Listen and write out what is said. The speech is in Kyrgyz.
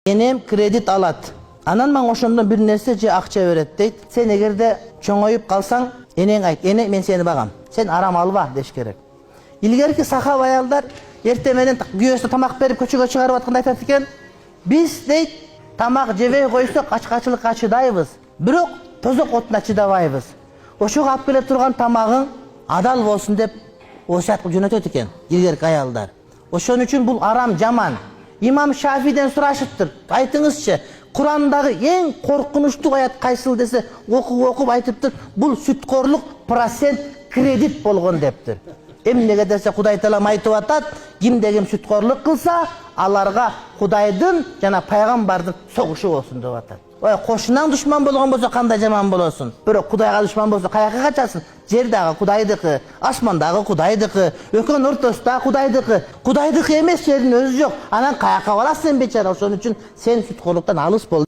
Enем kredit alat. Анан маң ошондон бир нерсе же акча берет дейт. Сен эгерде чоңоюп калсаң, энең айт, эне мен сени багам. Сен арам алба деш керек. Илгерки сахаб аялдар эрте менен күйөөсүнө тамак берип көчөгө чыгарып атканда айтат экен. Биз дейт тамак жебей койсок ачкачылыкка чыдайбыз, бирок тозок отуна чыдабайбыз. Ошого алып келе турган тамагың адал болсун деп осуят кылып жөнөтөт экен илгерки аялдар. Ошон үчүн бул арам жаман. Имам Шафиден сурашыптыр. Айтыңызчы, Курандагы эң коркунучтуу аят кайсыл десе, окуп айтыптыр. Бул сүткорлук процент кредит болгон дептир. Эмнеге десе Кудай Таалам айтып атат, кимде ким сүткорлук кылса, аларга Кудайдын жана пайгамбардын согушу болсун деп атат. Ой, кошунаң душман болгон болсо кандай жаман болосун. Бирок Кудайга душман болсо каяка качасың? Жер дагы Кудайдыкы, асман дагы Кудайдыкы, экөөнүн ортосунда Кудайдыкы. Кудайдыкы эмес жердин өзү жок. Анан каяка барасың сен бечара? Ошон үчүн сен сүткорлуктан алыс бол.